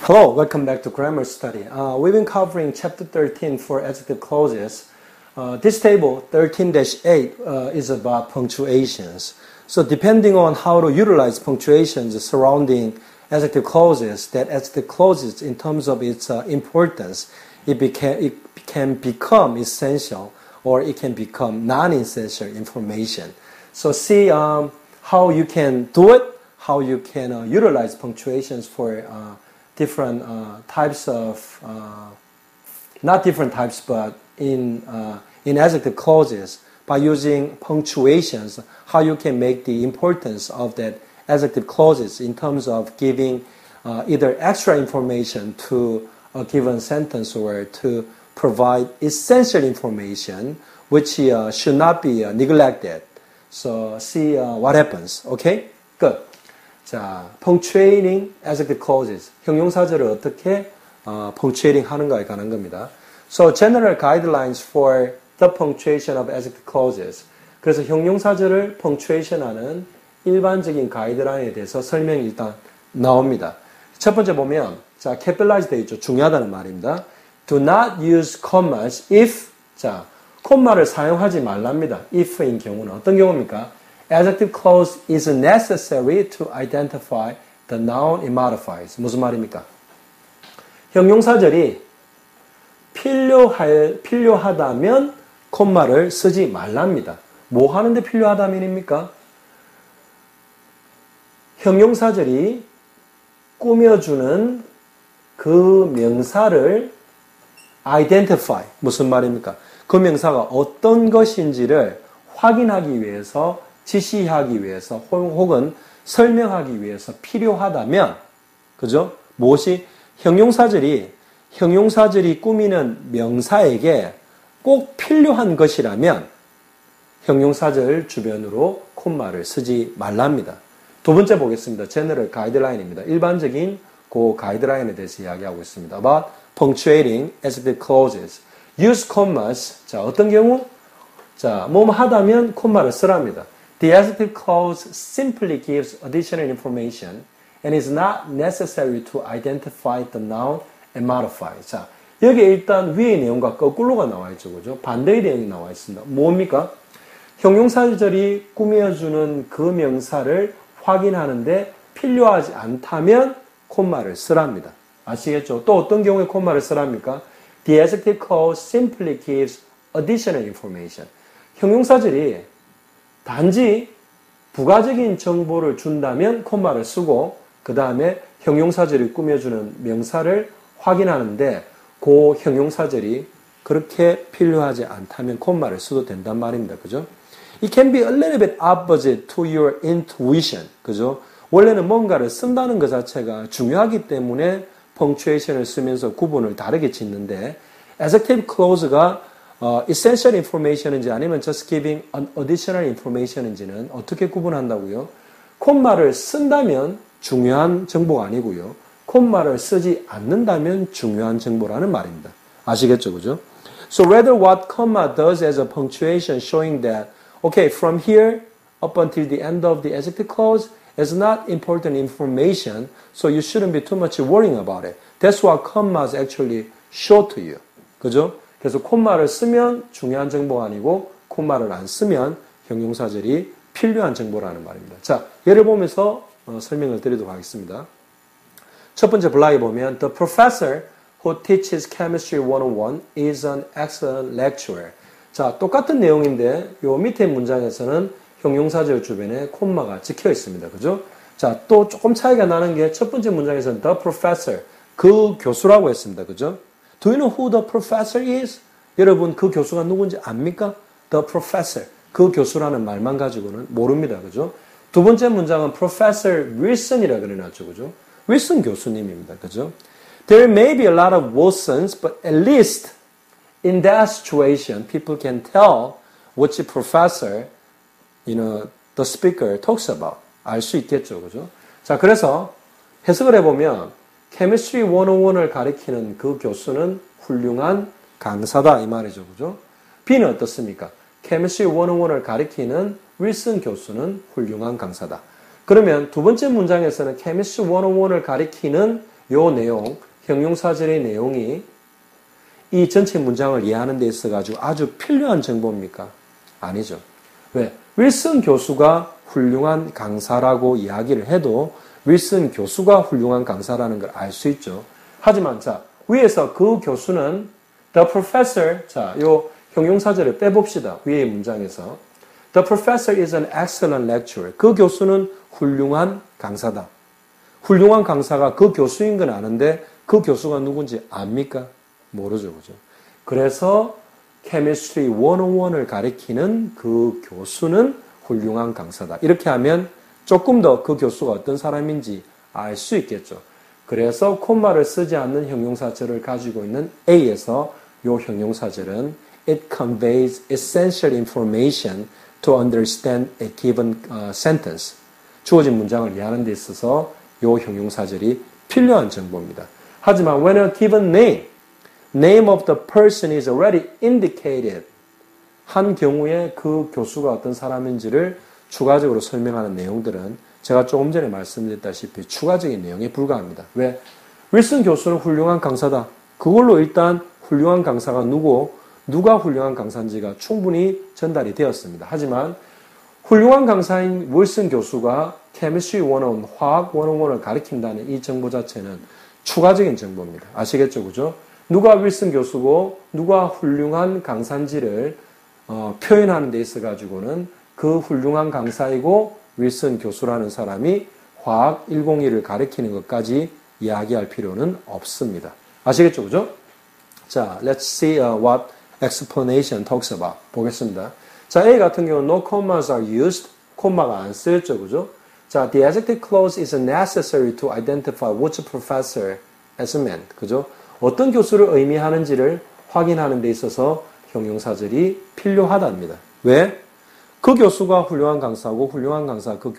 Hello, welcome back to Grammar Study. We've been covering Chapter 13 for adjective clauses. This table, 13-8, is about punctuations. So depending on how to utilize punctuations surrounding adjective clauses, that adjective clauses in terms of its importance, it can become essential or it can become non-essential information. So see how you can do it, how you can utilize punctuations for different types of, not different types, but in adjective clauses, by using punctuations, how you can make the importance of that adjective clauses in terms of giving either extra information to a given sentence or to provide essential information which should not be neglected. So see what happens. Okay? Good. 자, punctuating adjective clauses. 형용사절을 어떻게 punctuating 하는가에 관한 겁니다. So, general guidelines for the punctuation of adjective clauses. 그래서 형용사절을 punctuation하는 일반적인 가이드라인에 대해서 설명이 일단 나옵니다. 첫 번째 보면, 자, capitalize 되어 있죠. 중요하다는 말입니다. Do not use commas if, 자, 콤마를 사용하지 말랍니다. if인 경우는 어떤 경우입니까? Adjective clause is necessary to identify the noun it modifies. 무슨 말입니까? 형용사절이 필요하다면 콤마를 쓰지 말랍니다. 뭐 하는데 필요하다면입니까? 형용사절이 꾸며주는 그 명사를 identify. 무슨 말입니까? 그 명사가 어떤 것인지를 확인하기 위해서, 지시하기 위해서, 혹은 설명하기 위해서 필요하다면, 그죠? 무엇이? 형용사절이 꾸미는 명사에게 꼭 필요한 것이라면 형용사절 주변으로 콤마를 쓰지 말랍니다. 두 번째 보겠습니다. 제너럴 가이드라인입니다. 일반적인 그 가이드라인에 대해서 이야기하고 있습니다. About punctuating adjective clauses. Use commas. 자, 어떤 경우? 자, 뭐뭐 하다면 콤마를 쓰랍니다. The adjective clause simply gives additional information and is not necessary to identify the noun and modify. 자, 여기에 일단 위의 내용과 거꾸로가 나와 있죠. 그죠? 반대의 내용이 나와 있습니다. 뭡니까? 형용사절이 꾸며주는 그 명사를 확인하는데 필요하지 않다면 콤마를 쓰랍니다. 아시겠죠? 또 어떤 경우에 콤마를 쓰랍니까? The adjective clause simply gives additional information. 형용사절이 단지 부가적인 정보를 준다면 콤마를 쓰고 그 다음에 형용사절이 꾸며주는 명사를 확인하는데 그 형용사절이 그렇게 필요하지 않다면 콤마를 써도 된단 말입니다. 그죠? It can be a little bit opposite to your intuition. 그죠? 원래는 뭔가를 쓴다는 것 자체가 중요하기 때문에 punctuation을 쓰면서 구분을 다르게 짓는데 adjective clause가 essential information인지 아니면 just giving an additional information인지는 어떻게 구분한다고요? 콤마를 쓴다면 중요한 정보가 아니고요. 콤마를 쓰지 않는다면 중요한 정보라는 말입니다. 아시겠죠? 그죠? So rather what comma does as a punctuation showing that okay, from here up until the end of the adjective clause is not important information, so you shouldn't be too much worrying about it. That's what commas actually show to you. 그죠? 그래서 콤마를 쓰면 중요한 정보가 아니고 콤마를 안 쓰면 형용사절이 필요한 정보라는 말입니다. 자, 예를 보면서 설명을 드리도록 하겠습니다. 첫 번째 블락에 보면 The professor who teaches chemistry 101 is an excellent lecturer. 자, 똑같은 내용인데 요 밑에 문장에서는 형용사절 주변에 콤마가 찍혀 있습니다. 그죠? 자, 또 조금 차이가 나는 게 첫 번째 문장에서는 the professor, 그 교수라고 했습니다. 그죠? Do you know who the professor is? 여러분 그 교수가 누군지 압니까? The professor, 그 교수라는 말만 가지고는 모릅니다. 그죠? 두 번째 문장은 Professor Wilson이라 그래놨죠. 그죠? 윌슨 교수님입니다. 그죠? There may be a lot of Wilsons, but at least in that situation, people can tell which professor, the speaker talks about. 알 수 있겠죠. 그죠? 자, 그래서 해석을 해보면 Chemistry 101을 가리키는 그 교수는 훌륭한 강사다 이 말이죠. 그죠? B는 어떻습니까? Chemistry 101을 가리키는 윌슨 교수는 훌륭한 강사다. 그러면 두 번째 문장에서는 Chemistry 101을 가리키는 요 내용, 형용사절의 내용이 이 전체 문장을 이해하는 데 있어가지고 아주 필요한 정보입니까? 아니죠. 왜? 윌슨 교수가 훌륭한 강사라고 이야기를 해도 윌슨 교수가 훌륭한 강사라는 걸 알 수 있죠. 하지만 자, 위에서 그 교수는 the professor, 자, 요 형용사절을 빼봅시다. 위의 문장에서. The professor is an excellent lecturer. 그 교수는 훌륭한 강사다. 훌륭한 강사가 그 교수인 건 아는데 그 교수가 누군지 압니까? 모르죠. 그죠? 그래서 Chemistry 101을 가리키는 그 교수는 훌륭한 강사다. 이렇게 하면 조금 더 그 교수가 어떤 사람인지 알 수 있겠죠. 그래서 콤마를 쓰지 않는 형용사절을 가지고 있는 A에서 이 형용사절은 It conveys essential information to understand a given sentence. 주어진 문장을 이해하는 데 있어서 이 형용사절이 필요한 정보입니다. 하지만 when a given name of the person is already indicated, 한 경우에 그 교수가 어떤 사람인지를 추가적으로 설명하는 내용들은 제가 조금 전에 말씀드렸다시피 추가적인 내용에 불과합니다. 왜? 윌슨 교수는 훌륭한 강사다. 그걸로 일단 훌륭한 강사가 누가 훌륭한 강사인지가 충분히 전달이 되었습니다. 하지만 훌륭한 강사인 윌슨 교수가 Chemistry 101, 화학 101을 가리킨다는 이 정보 자체는 추가적인 정보입니다. 아시겠죠? 그죠? 누가 윌슨 교수고 누가 훌륭한 강사인지를 표현하는 데 있어가지고는 그 훌륭한 강사이고 윌슨 교수라는 사람이 화학 101을 가리키는 것까지 이야기할 필요는 없습니다. 아시겠죠? 그죠? 자, let's see what explanation talks about. 보겠습니다. 자, A 같은 경우는 no commas are used. 콤마가 안 쓰였죠. 그죠? 자, the adjective clause is necessary to identify which professor as meant. 그죠? 어떤 교수를 의미하는지를 확인하는 데 있어서 형용사절이 필요하답니다. 왜? 그 교수가 훌륭한 강사고 훌륭한 강사 그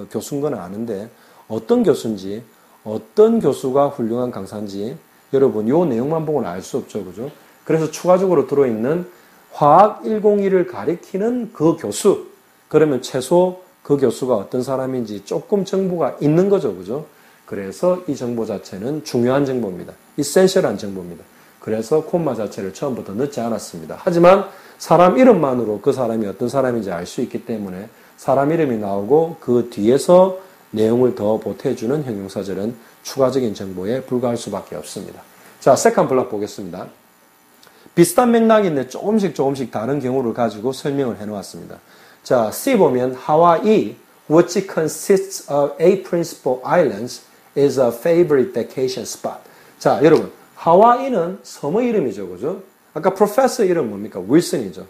교수인 건 아는데 어떤 교수인지 어떤 교수가 훌륭한 강사인지 여러분 요 내용만 보고는 알 수 없죠. 그죠? 그래서 추가적으로 들어있는 화학 101을 가리키는 그 교수 그러면 최소 그 교수가 어떤 사람인지 조금 정보가 있는 거죠. 그죠? 그래서 이 정보 자체는 중요한 정보입니다. 이센셜한 정보입니다. 그래서 콤마 자체를 처음부터 넣지 않았습니다. 하지만 사람 이름만으로 그 사람이 어떤 사람인지 알 수 있기 때문에 사람 이름이 나오고 그 뒤에서 내용을 더 보태주는 형용사절은 추가적인 정보에 불과할 수밖에 없습니다. 자, 세컨 블록 보겠습니다. 비슷한 맥락인데 조금씩 다른 경우를 가지고 설명을 해놓았습니다. 자, C 보면 하와이, which consists of 8 principal islands, is a favorite vacation spot. 자, 여러분, 하와이는 섬의 이름이죠, 그죠? 아까 프로페서 이름 뭡니까? 윌슨이죠.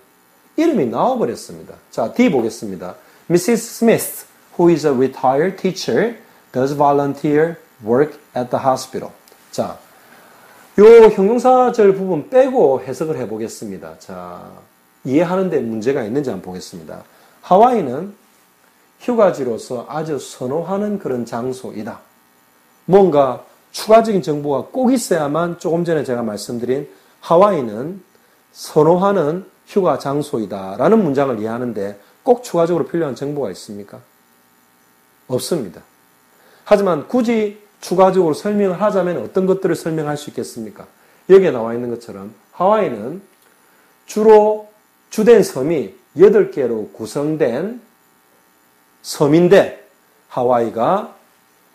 이름이 나와버렸습니다. 자, D 보겠습니다. Mrs. Smith, who is a retired teacher, does volunteer work at the hospital. 자, 요 형용사절 부분 빼고 해석을 해보겠습니다. 자, 이해하는데 문제가 있는지 한번 보겠습니다. 하와이는 휴가지로서 아주 선호하는 그런 장소이다. 뭔가 추가적인 정보가 꼭 있어야만 조금 전에 제가 말씀드린 하와이는 선호하는 휴가 장소이다 라는 문장을 이해하는데 꼭 추가적으로 필요한 정보가 있습니까? 없습니다. 하지만 굳이 추가적으로 설명을 하자면 어떤 것들을 설명할 수 있겠습니까? 여기에 나와 있는 것처럼 하와이는 주로 주된 섬이 8개로 구성된 섬인데 하와이가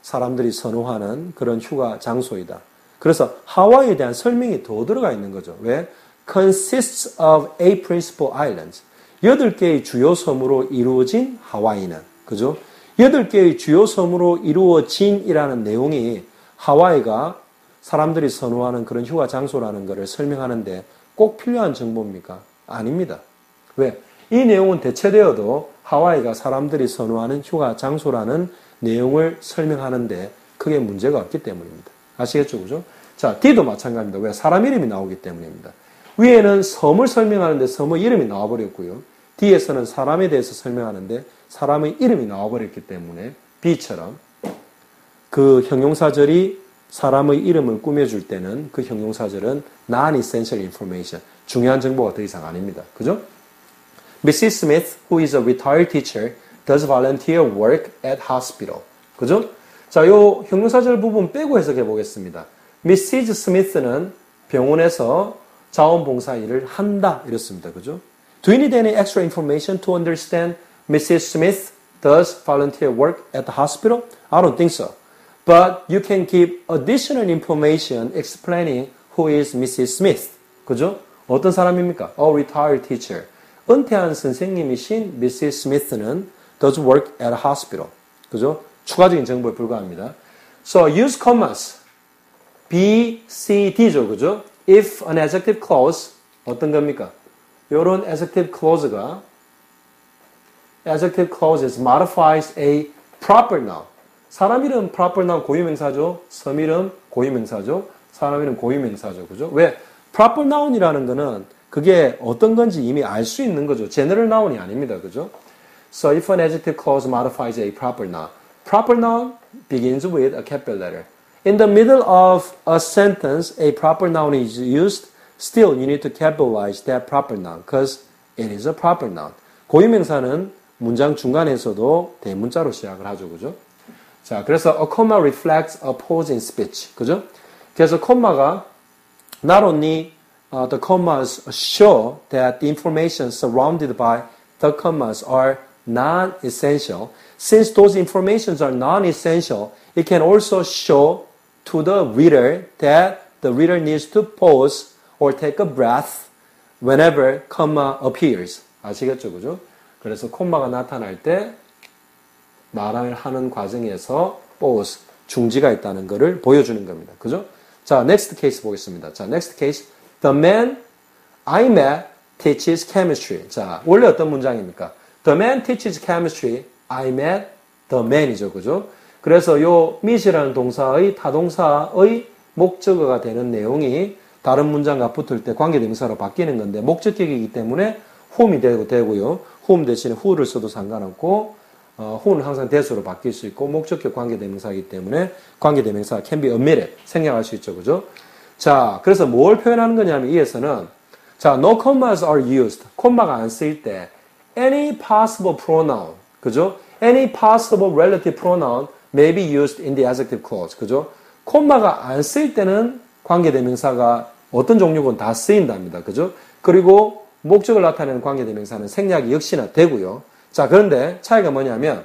사람들이 선호하는 그런 휴가 장소이다. 그래서 하와이에 대한 설명이 더 들어가 있는 거죠. 왜? Consists of 8 principal islands. 8개의 주요 섬으로 이루어진 하와이는. 그죠? 8개의 주요 섬으로 이루어진이라는 내용이 하와이가 사람들이 선호하는 그런 휴가 장소라는 것을 설명하는데 꼭 필요한 정보입니까? 아닙니다. 왜? 이 내용은 대체되어도 하와이가 사람들이 선호하는 휴가 장소라는 내용을 설명하는데 크게 문제가 없기 때문입니다. 아시겠죠? 그죠? 자, D도 마찬가지입니다. 왜? 사람 이름이 나오기 때문입니다. 위에는 섬을 설명하는데 섬의 이름이 나와버렸고요. D에서는 사람에 대해서 설명하는데 사람의 이름이 나와버렸기 때문에 B처럼 그 형용사절이 사람의 이름을 꾸며줄 때는 그 형용사절은 non-essential information, 중요한 정보가 더 이상 아닙니다. 그죠? Mrs. Smith, who is a retired teacher, does volunteer work at hospital. 그죠? 자, 요 형용사절 부분 빼고 해석해 보겠습니다. Mrs. Smith는 병원에서 자원봉사 일을 한다. 이렇습니다. 그죠? Do you need any extra information to understand Mrs. Smith does volunteer work at the hospital? I don't think so. But you can give additional information explaining who is Mrs. Smith. 그죠? 어떤 사람입니까? A retired teacher. 은퇴한 선생님이신 Mrs. Smith는 does work at a hospital. 그죠? 추가적인 정보에 불과합니다. So use commas. B, C, D죠. 그죠? If an adjective clause 어떤 겁니까? 요런 adjective clause가 adjective clauses modifies a proper noun. 사람 이름 proper noun 고유명사죠. 섬 이름 고유명사죠. 사람 이름 고유명사죠. 그죠? 왜? proper noun이라는 거는 그게 어떤 건지 이미 알 수 있는 거죠. general noun이 아닙니다. 그죠? So if an adjective clause modifies a proper noun. Proper noun begins with a capital letter. In the middle of a sentence, a proper noun is used. Still, you need to capitalize that proper noun because it is a proper noun. 고유명사는 문장 중간에서도 대문자로 시작을 하죠. 그죠? 자, 그래서 a comma reflects a pause in speech. 그죠? 그래서 콤마가 not only the commas show that the information surrounded by the commas are non-essential. Since those informations are non-essential, it can also show to the reader that the reader needs to pause or take a breath whenever comma appears. 아시겠죠? 그죠? 그래서 콤마가 나타날 때 말을 하는 과정에서 pause, 중지가 있다는 것을 보여주는 겁니다. 그죠? 자, next case 보겠습니다. 자, next case. The man I met teaches chemistry. 자, 원래 어떤 문장입니까? The man teaches chemistry. I met the man이죠. 그죠? 그래서 요 meet이라는 동사의 타동사의 목적어가 되는 내용이 다른 문장과 붙을 때 관계대명사로 바뀌는 건데 목적격이기 때문에 whom이 되고요. whom 대신에 who를 써도 상관없고 who는 항상 대수로 바뀔 수 있고 목적격 관계대명사이기 때문에 관계대명사가 can be omitted 생략할 수 있죠. 그죠? 자, 그래서 뭘 표현하는 거냐면 이에서는 자, no commas are used. 콤마가 안 쓰일 때 any possible pronoun. 그죠? Any possible relative pronoun may be used in the adjective clause. 그죠? 콤마가 안 쓰일 때는 관계대명사가 어떤 종류건 다 쓰인답니다. 그죠? 그리고 목적을 나타내는 관계대명사는 생략이 역시나 되고요. 자, 그런데 차이가 뭐냐면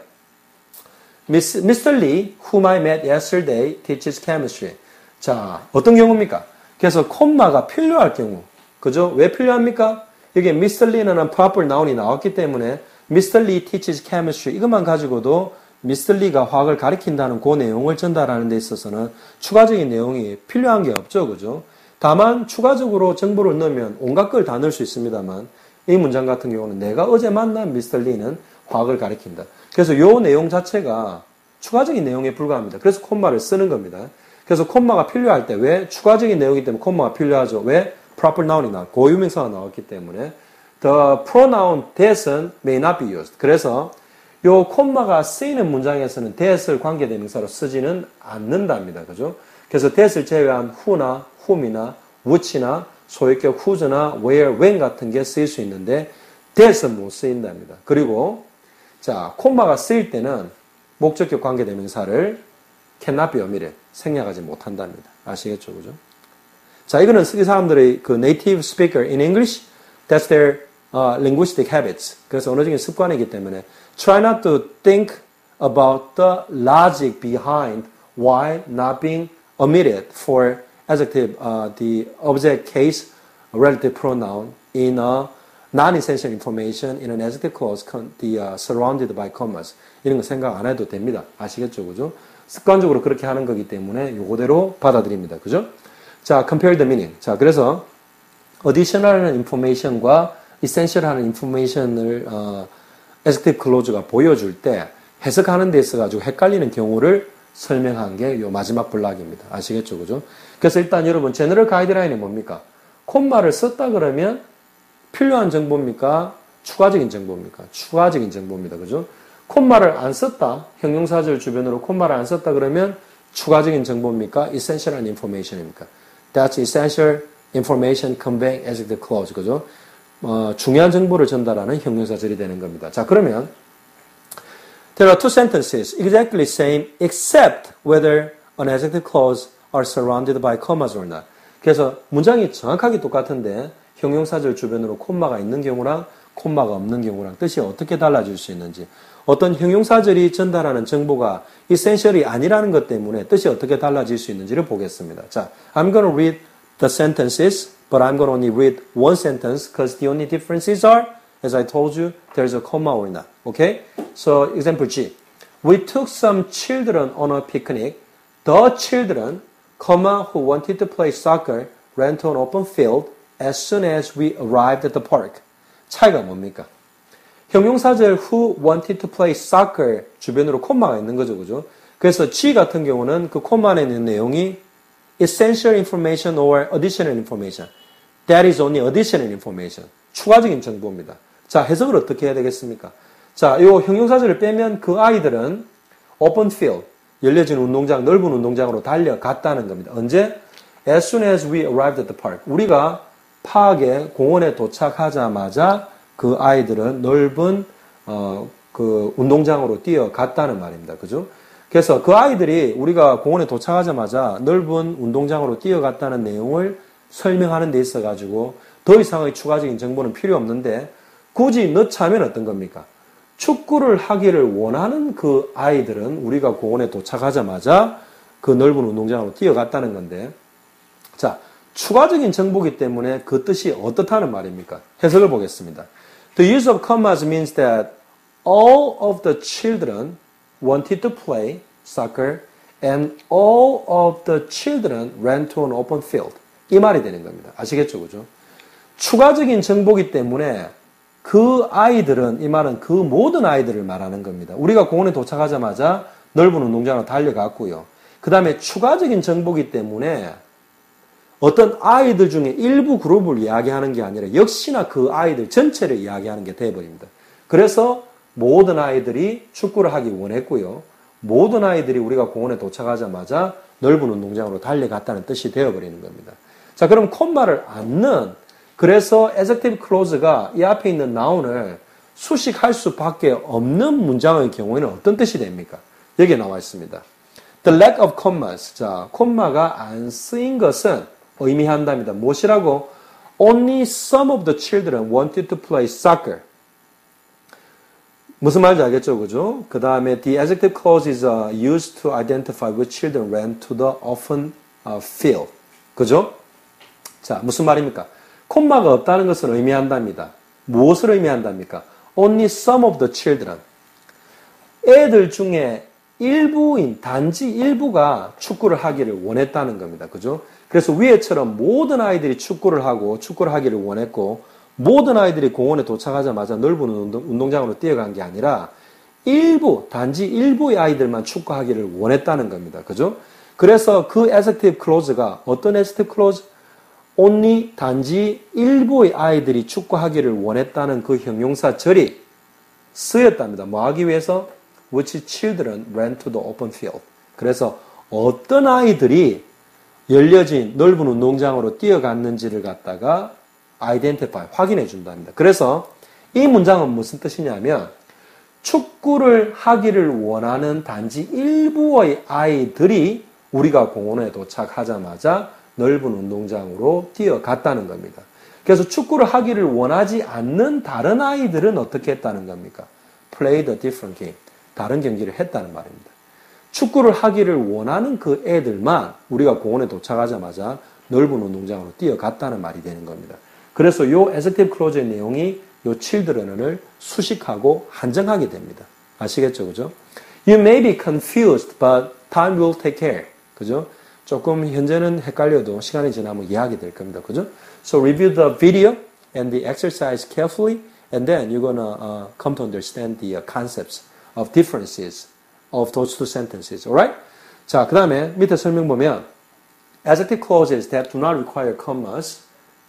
Mr. Lee, whom I met yesterday, teaches chemistry. 자, 어떤 경우입니까? 그래서 콤마가 필요할 경우. 그죠? 왜 필요합니까? 여기에 Mr. Lee는 proper noun이 나왔기 때문에 Mr. Lee teaches chemistry. 이것만 가지고도 Mr. Lee가 화학을 가리킨다는 그 내용을 전달하는 데 있어서는 추가적인 내용이 필요한 게 없죠. 그죠? 다만 추가적으로 정보를 넣으면 온갖 걸 다 넣을 수 있습니다만 이 문장 같은 경우는 내가 어제 만난 Mr. Lee는 화학을 가리킨다. 그래서 이 내용 자체가 추가적인 내용에 불과합니다. 그래서 콤마를 쓰는 겁니다. 그래서 콤마가 필요할 때 왜? 추가적인 내용이기 때문에 콤마가 필요하죠. 왜? proper noun이 고유명사가 나왔기 때문에 the pronoun that은 may not be used. 그래서 요 콤마가 쓰이는 문장에서는 that을 관계대명사로 쓰지는 않는답니다. 그죠? 그래서 that을 제외한 who나 whom이나 which나 소유격 whose나 where, when 같은 게 쓰일 수 있는데 that은 못 쓰인답니다. 그리고 자, 콤마가 쓰일 때는 목적격 관계대명사를 cannot be omitted. 생략하지 못한답니다. 아시겠죠? 그죠? 자, 이거는 이 사람들의 그 native speaker in English, that's their linguistic habits. 그래서 언어적인 습관이기 때문에 try not to think about the logic behind why not being omitted for adjective, the object case relative pronoun in a non-essential information in an adjective clause surrounded by commas. 이런 거 생각 안 해도 됩니다. 아시겠죠? 그죠? 습관적으로 그렇게 하는 거기 때문에 요거대로 받아들입니다. 그죠? 자, compare the meaning. 자, 그래서 additional 하는 information과 essential 하는 information을 adjective clause가 보여줄 때 해석하는 데 있어가지고 헷갈리는 경우를 설명한 게 요 마지막 블락입니다. 아시겠죠? 그죠? 그래서 일단 여러분 제너럴 가이드라인이 뭡니까? 콤마를 썼다 그러면 필요한 정보입니까? 추가적인 정보입니까? 추가적인 정보입니다. 그죠? 콤마를 안 썼다. 형용사절 주변으로 콤마를 안 썼다 그러면 추가적인 정보입니까? essential information입니까? That's essential information conveying adjective clause. 그죠? 중요한 정보를 전달하는 형용사절이 되는 겁니다. 자, 그러면 There are two sentences exactly same except whether an adjective clause are surrounded by commas or not. 그래서 문장이 정확하게 똑같은데 형용사절 주변으로 콤마가 있는 경우랑 콤마가 없는 경우랑 뜻이 어떻게 달라질 수 있는지, 어떤 형용사절이 전달하는 정보가 essential이 아니라는 것 때문에 뜻이 어떻게 달라질 수 있는지를 보겠습니다. 자, I'm going to read the sentences, but I'm going to only read one sentence because the only differences are, as I told you, there's a comma or not. Okay? So, example G. We took some children on a picnic. The children, comma, who wanted to play soccer ran to an open field as soon as we arrived at the park. 차이가 뭡니까? 형용사절 who wanted to play soccer 주변으로 콤마가 있는 거죠, 그죠? 그래서 G 같은 경우는 그 콤마 안에 있는 내용이 essential information or additional information. That is only additional information. 추가적인 정보입니다. 자, 해석을 어떻게 해야 되겠습니까? 자, 요 형용사절을 빼면 그 아이들은 open field, 열려진 운동장, 넓은 운동장으로 달려갔다는 겁니다. 언제? As soon as we arrived at the park. 우리가 파악에 공원에 도착하자마자 그 아이들은 넓은 그 운동장으로 뛰어갔다는 말입니다. 그죠? 그래서 그 아이들이 우리가 공원에 도착하자마자 넓은 운동장으로 뛰어갔다는 내용을 설명하는 데 있어 가지고 더 이상의 추가적인 정보는 필요 없는데 굳이 넣자면 어떤 겁니까? 축구를 하기를 원하는 그 아이들은 우리가 공원에 도착하자마자 그 넓은 운동장으로 뛰어갔다는 건데, 자, 추가적인 정보이기 때문에 그 뜻이 어떻다는 말입니까? 해석을 보겠습니다. The use of commas means that all of the children wanted to play soccer and all of the children ran to an open field. 이 말이 되는 겁니다. 아시겠죠? 그죠? 추가적인 정보이기 때문에 그 아이들은, 이 말은 그 모든 아이들을 말하는 겁니다. 우리가 공원에 도착하자마자 넓은 운동장으로 달려갔고요. 그 다음에 추가적인 정보이기 때문에 어떤 아이들 중에 일부 그룹을 이야기하는 게 아니라 역시나 그 아이들 전체를 이야기하는 게 되어버립니다. 그래서 모든 아이들이 축구를 하기 원했고요. 모든 아이들이 우리가 공원에 도착하자마자 넓은 운동장으로 달려갔다는 뜻이 되어버리는 겁니다. 자, 그럼 콤마를 안 넣은, 그래서 adjective clause가 이 앞에 있는 noun을 수식할 수밖에 없는 문장의 경우에는 어떤 뜻이 됩니까? 여기에 나와 있습니다. The lack of commas. 자, 콤마가 안 쓰인 것은 의미한답니다. 무엇이라고? Only some of the children wanted to play soccer. 무슨 말인지 알겠죠? 그죠? 그 다음에 the adjective clause is used to identify which children ran to the open field. 그죠? 자, 무슨 말입니까? 콤마가 없다는 것을 의미한답니다. 무엇을 의미한답니까? Only some of the children. 애들 중에 일부인, 단지 일부가 축구를 하기를 원했다는 겁니다. 그죠? 그래서 위에처럼 모든 아이들이 축구를 하기를 원했고, 모든 아이들이 공원에 도착하자마자 넓은 운동장으로 뛰어간 게 아니라 일부, 단지 일부의 아이들만 축구하기를 원했다는 겁니다. 그죠? 그래서 그 adjective clause가 어떤 adjective clause? only, 단지 일부의 아이들이 축구하기를 원했다는 그 형용사절이 쓰였답니다. 뭐 하기 위해서? Which children ran to the open field. 그래서 어떤 아이들이 열려진 넓은 운동장으로 뛰어갔는지를 갖다가 identify, 확인해 준답니다. 그래서 이 문장은 무슨 뜻이냐면 축구를 하기를 원하는 단지 일부의 아이들이 우리가 공원에 도착하자마자 넓은 운동장으로 뛰어갔다는 겁니다. 그래서 축구를 하기를 원하지 않는 다른 아이들은 어떻게 했다는 겁니까? Played a different game. 다른 경기를 했다는 말입니다. 축구를 하기를 원하는 그 애들만 우리가 공원에 도착하자마자 넓은 운동장으로 뛰어갔다는 말이 되는 겁니다. 그래서 요 adjective clause의 내용이 요 children을 수식하고 한정하게 됩니다. 아시겠죠? 그죠? You may be confused, but time will take care. 그죠? 조금 현재는 헷갈려도 시간이 지나면 이해하게 될 겁니다. 그죠? So review the video and the exercise carefully, and then you're gonna come to understand the concepts of differences of those two sentences. Alright? 자, 그 다음에 밑에 설명 보면 adjective clauses that do not require commas.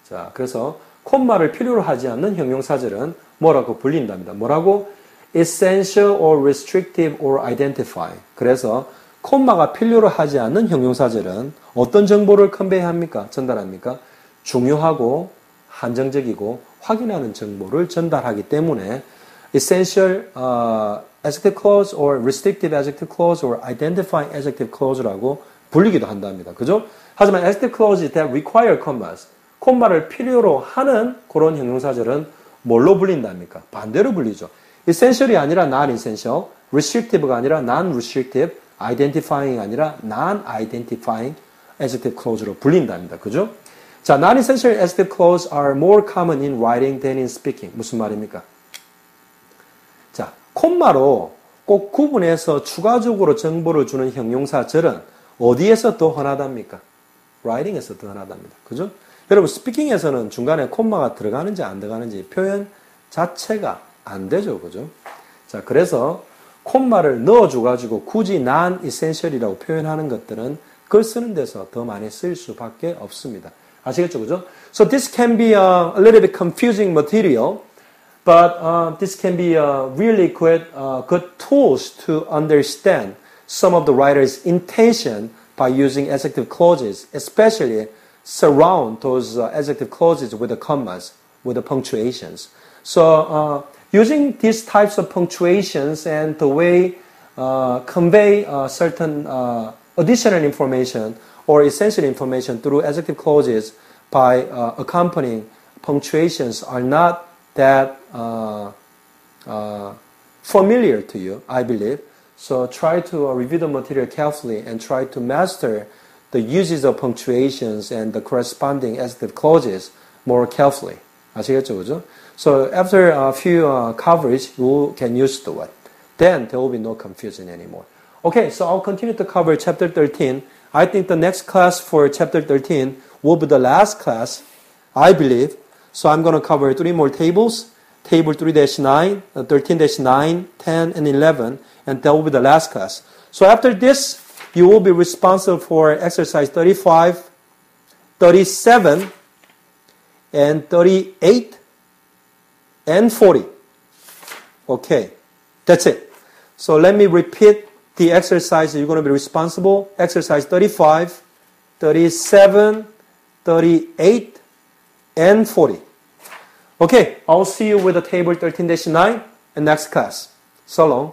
자, 그래서 콤마를 필요로 하지 않는 형용사절은 뭐라고 불린답니다. 뭐라고? essential or restrictive or identify. 그래서 콤마가 필요로 하지 않는 형용사절은 어떤 정보를 컨베이합니까? 전달합니까? 중요하고 한정적이고 확인하는 정보를 전달하기 때문에 essential adjective clause or restrictive adjective clause or identifying adjective clause라고 불리기도 한답니다. 그죠? 하지만 adjective clauses that require commas, 콤마를 필요로 하는 그런 형용사절은 뭘로 불린답니까? 반대로 불리죠. essential이 아니라 non-essential, restrictive가 아니라 non-restrictive, identifying 아니라 non-identifying adjective clause로 불린답니다. 그죠? 자, non-essential adjective clauses are more common in writing than in speaking. 무슨 말입니까? 자, 콤마로 꼭 구분해서 추가적으로 정보를 주는 형용사절은 어디에서 더 흔하답니까? writing에서 더 흔하답니다. 그죠? 여러분, 스피킹에서는 중간에 콤마가 들어가는지 안 들어가는지 표현 자체가 안 되죠. 그죠? 자, 그래서 콤마를 넣어줘가지고 굳이 non-essential이라고 표현하는 것들은 글 쓰는 데서 더 많이 쓰일 수밖에 없습니다. 아시겠죠? 그죠? So this can be a little bit confusing material, but this can be really good tools to understand some of the writer's intention by using adjective clauses, especially surround those adjective clauses with the commas, with the punctuations. So using these types of punctuations and the way convey certain additional information or essential information through adjective clauses by accompanying punctuations are not that familiar to you, I believe. So try to review the material carefully and try to master the uses of punctuations and the corresponding adjective clauses more carefully. 아시겠죠, 그죠? So after a few coverage, you can use the word. Then there will be no confusion anymore. Okay, so I'll continue to cover chapter 13. I think the next class for chapter 13 will be the last class, I believe. So I'm going to cover 3 more tables. Table 3-9, 13-9, 10, and 11. And that will be the last class. So after this, you will be responsible for exercise 35, 37, and 38, and 40. Okay, that's it. So let me repeat the exercise you're going to be responsible. Exercise 35, 37, 38, and 40. Okay, I'll see you with the table 13-9 in next class. So long.